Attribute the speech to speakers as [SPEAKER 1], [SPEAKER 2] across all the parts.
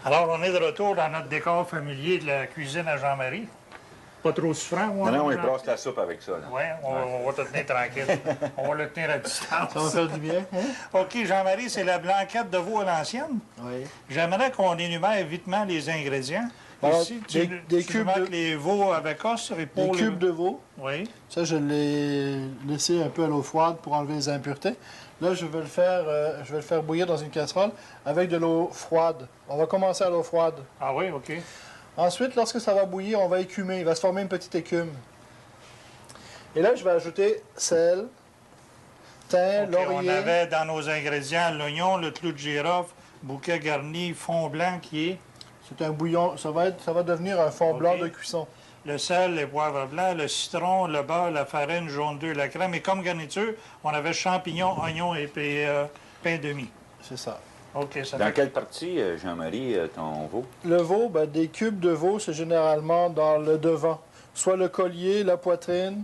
[SPEAKER 1] Alors, on est de retour dans notre décor familier de la cuisine à Jean-Marie. Pas trop souffrant,
[SPEAKER 2] moi. Non, il brasse la soupe avec ça.
[SPEAKER 1] Oui, on va te tenir tranquille. On va le tenir à distance.
[SPEAKER 3] Ça va faire du bien. Hein?
[SPEAKER 1] OK, Jean-Marie, c'est la blanquette de veau à l'ancienne.
[SPEAKER 3] Oui.
[SPEAKER 1] J'aimerais qu'on énumère vitement les ingrédients.
[SPEAKER 3] Alors,
[SPEAKER 1] ici,
[SPEAKER 3] des cubes de...
[SPEAKER 1] les veaux avec os,
[SPEAKER 3] des cubes de veau.
[SPEAKER 1] Oui.
[SPEAKER 3] Ça, je l'ai laissé un peu à l'eau froide pour enlever les impuretés. Là, je vais le faire bouillir dans une casserole avec de l'eau froide. On va commencer à l'eau froide.
[SPEAKER 1] Ah oui, OK.
[SPEAKER 3] Ensuite, lorsque ça va bouillir, on va écumer. Il va se former une petite écume. Et là, je vais ajouter sel, thym, laurier.
[SPEAKER 1] On avait dans nos ingrédients l'oignon, le clou de girofle, bouquet garni, fond blanc qui est...
[SPEAKER 3] C'est un bouillon. Ça va devenir un fond blanc de cuisson.
[SPEAKER 1] Le sel, les poivres blancs, le citron, le beurre, la farine, jaune d'œuf, la crème. Et comme garniture, on avait champignons, oignons et pain de mie.
[SPEAKER 3] C'est ça.
[SPEAKER 1] OK, ça
[SPEAKER 2] Dans quelle partie, Jean-Marie, ton veau?
[SPEAKER 3] Le veau, ben, des cubes de veau, c'est généralement dans le devant. Soit le collier, la poitrine,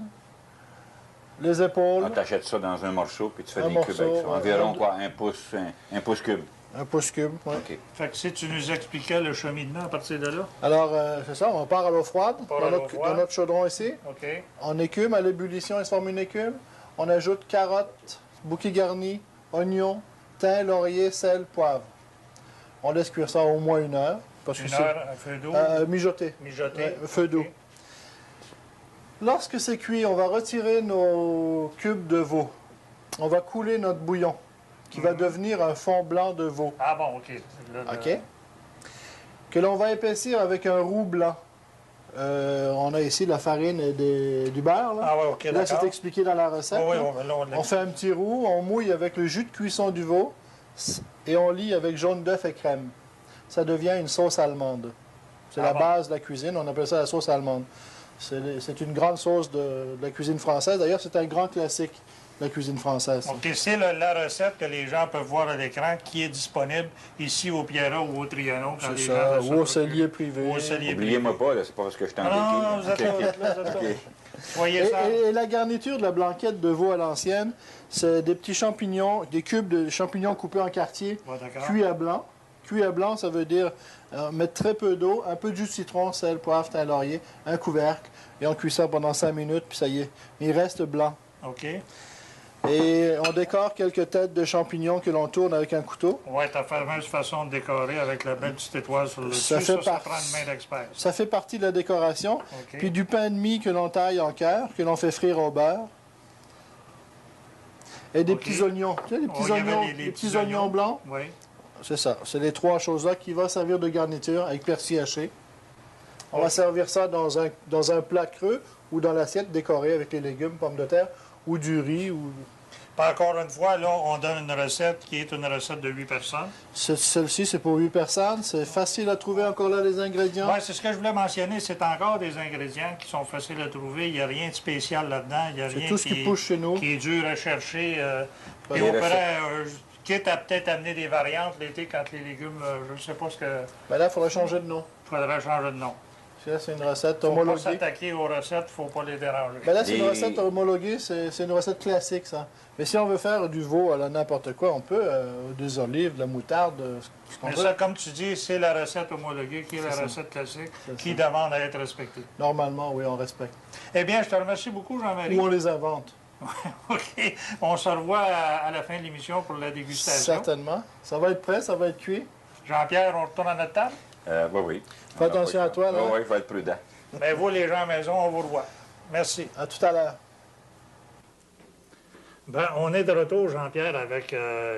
[SPEAKER 3] les épaules.
[SPEAKER 2] Tu achètes ça dans un morceau, puis tu fais des
[SPEAKER 3] morceau,
[SPEAKER 2] cubes avec ça. Environ quoi? Un pouce cube?
[SPEAKER 3] Un pouce cube, oui.
[SPEAKER 2] OK.
[SPEAKER 1] Fait que si tu nous expliquais le cheminement à partir de là.
[SPEAKER 3] Alors, c'est ça, on part à l'eau froide, dans notre chaudron ici.
[SPEAKER 1] OK.
[SPEAKER 3] On écume, à l'ébullition, il se forme une écume. On ajoute carottes, bouquet garni, oignons, thym, laurier, sel, poivre. On laisse cuire ça au moins 1 heure. Parce
[SPEAKER 1] Une
[SPEAKER 3] que
[SPEAKER 1] heure, un feu d'eau?
[SPEAKER 3] Mijoter.
[SPEAKER 1] Mijoter.
[SPEAKER 3] Feu d'eau. Lorsque c'est cuit, on va retirer nos cubes de veau. On va couler notre bouillon, qui va devenir un fond blanc de veau.
[SPEAKER 1] Ah bon, OK.
[SPEAKER 3] OK. Que l'on va épaissir avec un roux blanc. On a ici de la farine et du beurre. Là,
[SPEAKER 1] ah oui, OK,
[SPEAKER 3] là c'est expliqué dans la recette.
[SPEAKER 1] Oh, oui,
[SPEAKER 3] on fait un petit roux, on mouille avec le jus de cuisson du veau et on lie avec jaune d'œuf et crème. Ça devient une sauce allemande. C'est la base de la cuisine, on appelle ça la sauce allemande. C'est une grande sauce de la cuisine française. D'ailleurs, c'est un grand classique de la cuisine française.
[SPEAKER 1] OK, c'est la recette que les gens peuvent voir à l'écran qui est disponible ici au Pierra ou au Trianon.
[SPEAKER 3] C'est ça, ou au cellier privé.
[SPEAKER 2] Oubliez-moi pas, c'est pas parce que je t'en ai
[SPEAKER 1] non, vous êtes là, Soyez ça.
[SPEAKER 3] Et la garniture de la blanquette de veau à l'ancienne, c'est des petits champignons, des cubes de champignons coupés en quartiers, cuits à blanc. Cuit à blanc, ça veut dire mettre très peu d'eau, un peu de jus de citron, sel, poivre, thym, laurier, un couvercle, et on cuit ça pendant 5 minutes, puis ça y est. Il reste blanc.
[SPEAKER 1] OK.
[SPEAKER 3] Et on décore quelques têtes de champignons que l'on tourne avec un couteau.
[SPEAKER 1] Oui, ta fameuse façon de décorer avec la belle petite étoile sur le dessus, ça prend une main d'expert.
[SPEAKER 3] Ça fait partie de la décoration.
[SPEAKER 1] Okay.
[SPEAKER 3] Puis du pain de mie que l'on taille en cœur, que l'on fait frire au beurre. Et des petits oignons. Tu sais, les petits oignons blancs?
[SPEAKER 1] Oui.
[SPEAKER 3] C'est ça. C'est les 3 choses-là qui vont servir de garniture avec persil haché. On va servir ça dans un plat creux ou dans l'assiette décorée avec les légumes, pommes de terre ou du riz.
[SPEAKER 1] Pas encore une fois, là, on donne une recette qui est une recette de 8 personnes.
[SPEAKER 3] Celle-ci, c'est pour 8 personnes. C'est facile à trouver encore là, les ingrédients.
[SPEAKER 1] Oui, c'est ce que je voulais mentionner. C'est encore des ingrédients qui sont faciles à trouver. Il n'y a rien de spécial là-dedans. Il y a rien
[SPEAKER 3] tout ce qui pousse chez nous.
[SPEAKER 1] Qui est dur à chercher. Et on pourrait, quitte à peut-être amener des variantes l'été quand les légumes, je ne sais pas ce que...
[SPEAKER 3] Bien là, il faudrait changer de nom.
[SPEAKER 1] Il faudrait changer de nom.
[SPEAKER 3] Là, c'est une recette
[SPEAKER 1] homologuée. Il ne
[SPEAKER 3] faut
[SPEAKER 1] pas s'attaquer aux recettes, il ne faut pas les déranger.
[SPEAKER 3] Bien là, c'est une recette homologuée, c'est une recette classique, ça. Mais si on veut faire du veau à n'importe quoi, on peut, des olives, de la moutarde, ce qu'on veut.
[SPEAKER 1] Mais ça, comme tu dis, c'est la recette homologuée qui est la recette classique qui demande à être respectée.
[SPEAKER 3] Normalement, oui, on respecte.
[SPEAKER 1] Eh bien, je te remercie beaucoup, Jean-Marie.
[SPEAKER 3] Ou on les invente.
[SPEAKER 1] OK. On se revoit à la fin de l'émission pour la dégustation.
[SPEAKER 3] Certainement. Ça va être prêt, ça va être cuit.
[SPEAKER 1] Jean-Pierre, on retourne à notre table?
[SPEAKER 2] Oui.
[SPEAKER 3] Fais attention à toi, là.
[SPEAKER 2] Oui, il faut être prudent.
[SPEAKER 1] Mais vous, les gens à la maison, on vous revoit. Merci.
[SPEAKER 3] À tout à l'heure.
[SPEAKER 1] Ben, on est de retour, Jean-Pierre, avec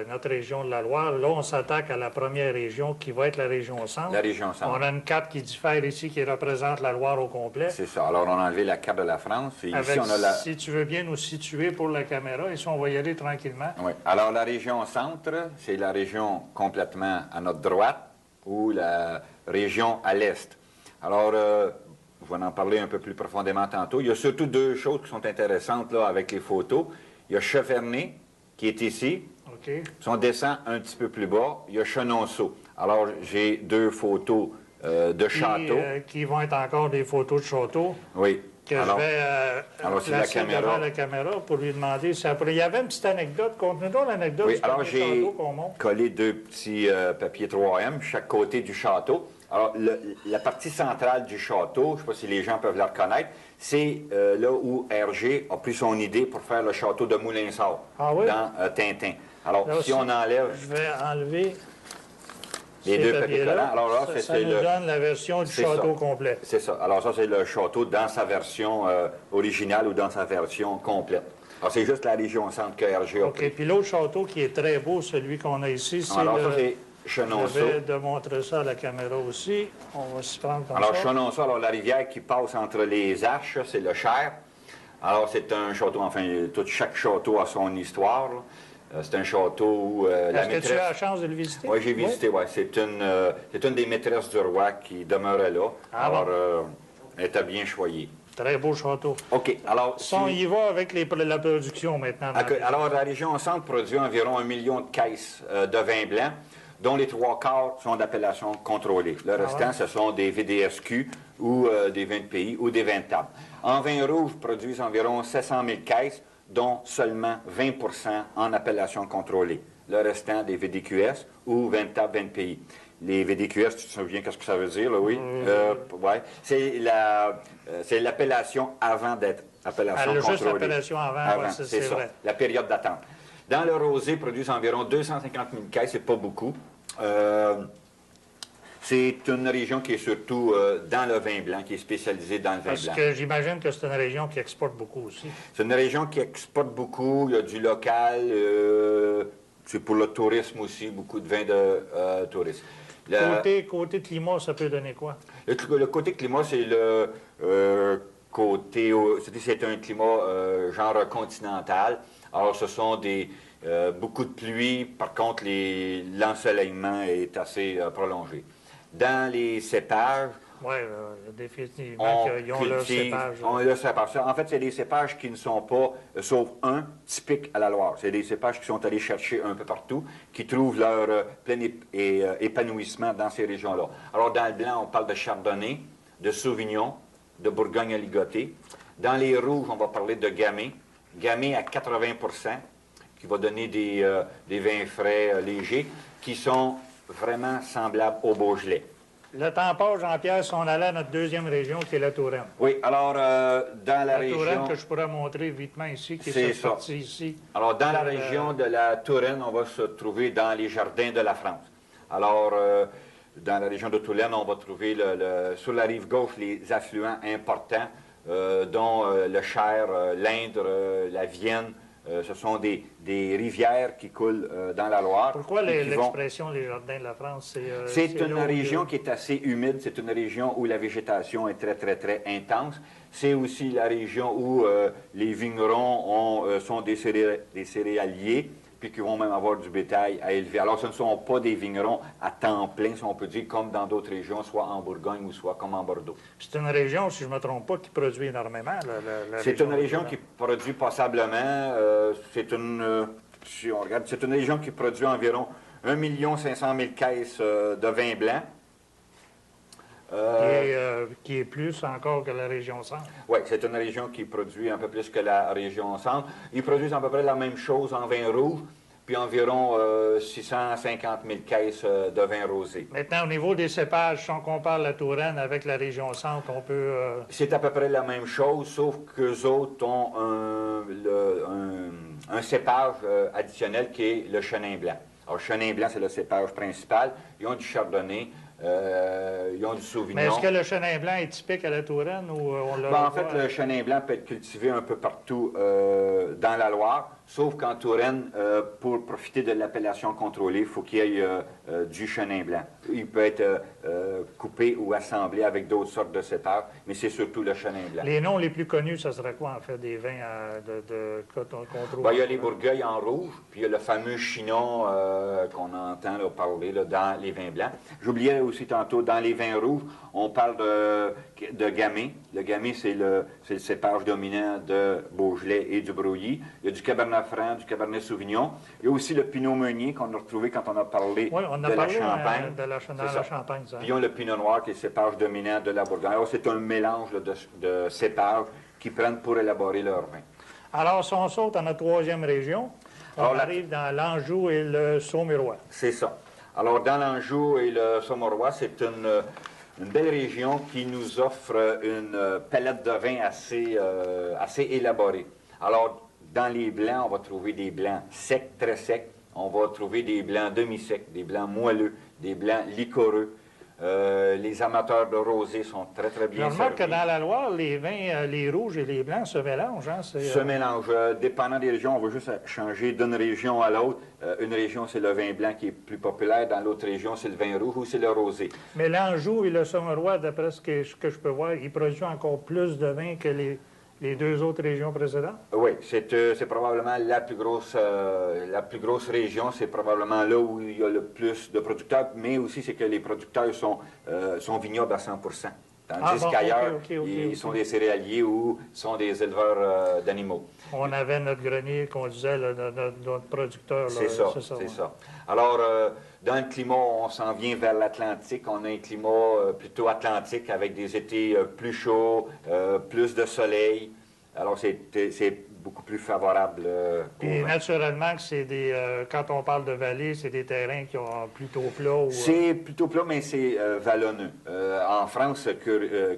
[SPEAKER 1] notre région de la Loire. Là, on s'attaque à la première région qui va être la région centre.
[SPEAKER 2] La région centre.
[SPEAKER 1] On a une carte qui diffère ici, qui représente la Loire au complet.
[SPEAKER 2] C'est ça. Alors, on a enlevé la carte de la France. Et
[SPEAKER 1] avec,
[SPEAKER 2] ici, on a la...
[SPEAKER 1] Si tu veux bien nous situer pour la caméra, ici, on va y aller tranquillement.
[SPEAKER 2] Oui. Alors, la région centre, c'est la région complètement à notre droite ou la région à l'est. Alors, je vais en parler un peu plus profondément tantôt. Il y a surtout 2 choses qui sont intéressantes là, avec les photos. Il y a Cheverny, qui est ici.
[SPEAKER 1] OK.
[SPEAKER 2] Si on descend un petit peu plus bas, il y a Chenonceau. Alors, j'ai 2 photos de châteaux.
[SPEAKER 1] Qui vont être encore des photos de châteaux.
[SPEAKER 2] Oui.
[SPEAKER 1] que
[SPEAKER 2] Alors,
[SPEAKER 1] je vais
[SPEAKER 2] c'est la
[SPEAKER 1] placer
[SPEAKER 2] caméra.
[SPEAKER 1] devant la caméra pour lui demander si après... Il y avait une petite anecdote. Contenez donc l'anecdote
[SPEAKER 2] Oui,
[SPEAKER 1] du
[SPEAKER 2] alors
[SPEAKER 1] premier
[SPEAKER 2] j'ai
[SPEAKER 1] château qu'on monte.
[SPEAKER 2] collé deux petits papiers 3M, chaque côté du château. Alors, la partie centrale du château, je ne sais pas si les gens peuvent la reconnaître, c'est là où Hergé a pris son idée pour faire le château de Moulinsart
[SPEAKER 1] Ah oui?
[SPEAKER 2] dans Tintin. Alors,
[SPEAKER 1] Là
[SPEAKER 2] si
[SPEAKER 1] aussi,
[SPEAKER 2] on enlève
[SPEAKER 1] Je vais enlever
[SPEAKER 2] les
[SPEAKER 1] ces
[SPEAKER 2] deux papiers
[SPEAKER 1] papiers-là.
[SPEAKER 2] collants, alors là,
[SPEAKER 1] Ça
[SPEAKER 2] c'est
[SPEAKER 1] nous
[SPEAKER 2] le...
[SPEAKER 1] donne la version du
[SPEAKER 2] C'est
[SPEAKER 1] château
[SPEAKER 2] ça.
[SPEAKER 1] complet.
[SPEAKER 2] C'est ça. Alors ça, c'est le château dans sa version originale ou dans sa version complète. Alors c'est juste la région centre que Hergé a
[SPEAKER 1] OK.
[SPEAKER 2] pris.
[SPEAKER 1] Puis l'autre château qui est très beau, celui qu'on a ici, c'est
[SPEAKER 2] Alors ça,
[SPEAKER 1] le...
[SPEAKER 2] c'est
[SPEAKER 1] Je
[SPEAKER 2] Chenonceau.
[SPEAKER 1] vais de montrer ça à la caméra aussi. On va s'y prendre comme
[SPEAKER 2] Alors
[SPEAKER 1] ça.
[SPEAKER 2] Chenonceau, alors la rivière qui passe entre les arches, c'est le Cher. Alors c'est un château, enfin, chaque château a son histoire, là. C'est un château où la
[SPEAKER 1] Est-ce que tu as la
[SPEAKER 2] maîtresse...
[SPEAKER 1] chance de le visiter?
[SPEAKER 2] Oui, j'ai visité, oui. C'est une des maîtresses du roi qui demeurait là.
[SPEAKER 1] Ah
[SPEAKER 2] alors,
[SPEAKER 1] bon?
[SPEAKER 2] elle était bien choyée.
[SPEAKER 1] Très beau château.
[SPEAKER 2] OK, alors...
[SPEAKER 1] Ça, on y va avec la production maintenant. dans la région.
[SPEAKER 2] Alors, la région centre produit environ 1 million de caisses de vin blanc, dont les 3/4 sont d'appellation contrôlée. Le restant, ce sont des VDSQ ou des vins de pays ou des vins de table. En vin rouge, produisent environ 700 000 caisses, dont seulement 20 en appellation contrôlée. Le restant, des VDQS ou vins de table, vins de pays. Les VDQS, tu te souviens qu'est-ce que ça veut dire, là, oui? Ouais. C'est l'appellation avant d'être appellation
[SPEAKER 1] Juste
[SPEAKER 2] contrôlée.
[SPEAKER 1] l'appellation avant, ouais, c'est
[SPEAKER 2] ça,
[SPEAKER 1] vrai.
[SPEAKER 2] la période d'attente. Dans le rosé, produisent environ 250 000 caisses, c'est pas beaucoup. C'est une région qui est surtout dans le vin blanc, qui est spécialisée dans le vin
[SPEAKER 1] Parce
[SPEAKER 2] blanc.
[SPEAKER 1] que j'imagine que c'est une région qui exporte beaucoup aussi.
[SPEAKER 2] C'est une région qui exporte beaucoup, il y a du local, c'est pour le tourisme aussi, beaucoup de vins de tourisme.
[SPEAKER 1] Côté climat, ça peut donner quoi?
[SPEAKER 2] Le côté climat, c'est le côté... C'est un climat genre continental. Alors, ce sont beaucoup de pluie. Par contre, l'ensoleillement est assez prolongé. Dans les cépages,
[SPEAKER 1] Oui, définitivement qu'ils ont leur cépage.
[SPEAKER 2] on le cépage. En fait, c'est des cépages qui ne sont pas, sauf un, typiques à la Loire. C'est des cépages qui sont allés chercher un peu partout, qui trouvent leur plein épanouissement dans ces régions-là. Alors, dans le blanc, on parle de Chardonnay, de Sauvignon, de Bourgogne à ligoté. Dans les rouges, on va parler de Gamay. Gamay à 80 qui va donner des vins frais légers, qui sont vraiment semblables au Beaujolais.
[SPEAKER 1] Le temps passe, Jean-Pierre, si on allait à notre deuxième région, qui est la Touraine.
[SPEAKER 2] Oui, alors, dans la région...
[SPEAKER 1] Touraine que je pourrais montrer vitement ici, qui est cette partie ici.
[SPEAKER 2] Alors, dans la région de la Touraine, on va se trouver dans les jardins de la France. Alors, dans la région de Touraine, on va trouver sur la rive gauche les affluents importants, dont le Cher, l'Indre, la Vienne. Ce sont des rivières qui coulent dans la Loire.
[SPEAKER 1] Pourquoi l'expression des jardins de la France?
[SPEAKER 2] C'est une région qui est assez humide. C'est une région où la végétation est très, très, très intense. C'est aussi la région où les vignerons sont des céréaliers, puis qui vont même avoir du bétail à élever. Alors, ce ne sont pas des vignerons à temps plein, si on peut dire, comme dans d'autres régions, soit en Bourgogne ou soit comme en Bordeaux.
[SPEAKER 1] C'est une région, si je ne me trompe pas, qui produit énormément.
[SPEAKER 2] C'est une région qui produit passablement. Si on regarde, c'est une région qui produit environ 1 500 000 caisses de vin blanc.
[SPEAKER 1] Qui est plus encore que la région centre.
[SPEAKER 2] Oui, c'est une région qui produit un peu plus que la région centre. Ils produisent à peu près la même chose en vin rouge, puis environ 650 000 caisses de vin rosé.
[SPEAKER 1] Maintenant, au niveau des cépages, si on compare la Touraine avec la région centre, on peut...
[SPEAKER 2] C'est à peu près la même chose, sauf qu'eux autres ont un cépage additionnel qui est le chenin blanc. Alors, chenin blanc, c'est le cépage principal. Ils ont du chardonnay. Ils ont du Sauvignon.
[SPEAKER 1] Mais est-ce que le chenin blanc est typique à la Touraine ou on l'a
[SPEAKER 2] en fait, le chenin blanc peut être cultivé un peu partout dans la Loire, sauf qu'en Touraine, pour profiter de l'appellation contrôlée, il faut qu'il y ait du chenin blanc. Il peut être coupé ou assemblé avec d'autres sortes de cépages, mais c'est surtout le chenin blanc.
[SPEAKER 1] Les noms les plus connus, ça serait quoi, en fait, des vins qu'on trouve?
[SPEAKER 2] Ben, il y a les Bourgueil en rouge, puis il y a le fameux Chinon qu'on entend parler dans les vins blancs. J'oubliais aussi tantôt, dans les vins rouges, on parle de Gamay. Le Gamay, c'est le cépage dominant de Beaujolais et du Brouilly. Il y a du Cabernet Chenin Franc, du Cabernet Sauvignon. Il y a aussi le Pinot Meunier qu'on a retrouvé quand on a parlé
[SPEAKER 1] Oui, on a
[SPEAKER 2] de
[SPEAKER 1] parlé
[SPEAKER 2] la Champagne.
[SPEAKER 1] dans la Champagne. Ça.
[SPEAKER 2] Puis il y a le Pinot Noir qui est le cépage dominant de la Bourgogne. Alors, c'est un mélange là, de cépages qu'ils prennent pour élaborer leur vin.
[SPEAKER 1] Alors, si on saute à notre troisième région, on arrive dans l'Anjou et le Saumurois.
[SPEAKER 2] C'est ça. Alors, dans l'Anjou et le Saumurois, c'est une belle région qui nous offre une palette de vins assez élaborée. Alors, dans les blancs, on va trouver des blancs secs, très secs. On va trouver des blancs demi-secs, des blancs moelleux, des blancs liquoreux. Les amateurs de rosé sont très, très bien
[SPEAKER 1] Je remarque
[SPEAKER 2] servis.
[SPEAKER 1] que dans la Loire, les vins, les rouges et les blancs se mélangent. Hein?
[SPEAKER 2] Se mélangent. Dépendant des régions, on va juste changer d'une région à l'autre. Une région, c'est le vin blanc qui est plus populaire. Dans l'autre région, c'est le vin rouge ou c'est le rosé.
[SPEAKER 1] Mais l'Anjou et le Saumurois, d'après ce que je peux voir, ils produisent encore plus de vin que les deux autres régions précédentes?
[SPEAKER 2] Oui, c'est probablement la plus grosse région. C'est probablement là où il y a le plus de producteurs, mais aussi c'est que les producteurs sont vignobles à 100 tandis qu'ailleurs, ils sont des céréaliers ou sont des éleveurs d'animaux.
[SPEAKER 1] On avait notre grenier qu'on disait, là, notre producteur.
[SPEAKER 2] C'est ça, c'est ça. Alors, dans le climat, on s'en vient vers l'Atlantique. On a un climat plutôt atlantique avec des étés plus chauds, plus de soleil. Alors, c'est beaucoup plus favorable.
[SPEAKER 1] Et naturellement, que c'est quand on parle de vallée, c'est des terrains qui ont plutôt plat.
[SPEAKER 2] C'est plutôt plat, mais c'est vallonneux. En France,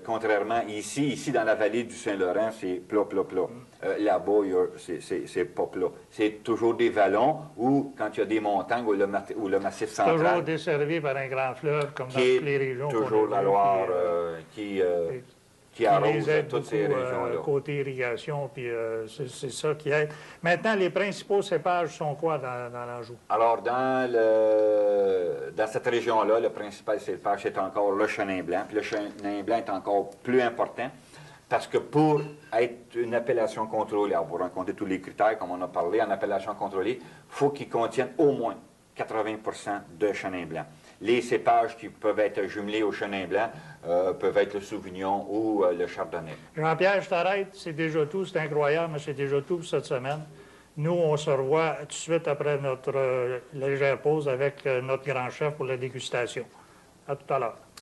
[SPEAKER 2] contrairement ici dans la vallée du Saint-Laurent, c'est plat. Là-bas, c'est pas plat. C'est toujours des vallons ou quand il y a des montagnes ou le massif central.
[SPEAKER 1] Toujours desservi par un grand fleuve, comme dans toutes les régions.
[SPEAKER 2] Toujours la Loire qui arrose toutes ces régions-là.
[SPEAKER 1] Côté irrigation, puis c'est ça qui aide. Maintenant, les principaux cépages sont quoi dans l'Anjou?
[SPEAKER 2] Alors, dans cette région-là, le principal cépage, c'est encore le Chenin blanc. Puis le Chenin blanc est encore plus important parce que pour être une appellation contrôlée, alors pour rencontrer tous les critères, comme on a parlé, en appellation contrôlée, il faut qu'il contienne au moins 80 de Chenin blanc. Les cépages qui peuvent être jumelés au Chenin blanc peuvent être le Sauvignon ou le Chardonnay.
[SPEAKER 1] Jean-Pierre, je t'arrête. C'est déjà tout. C'est incroyable, mais c'est déjà tout pour cette semaine. Nous, on se revoit tout de suite après notre légère pause avec notre grand chef pour la dégustation. À tout à l'heure.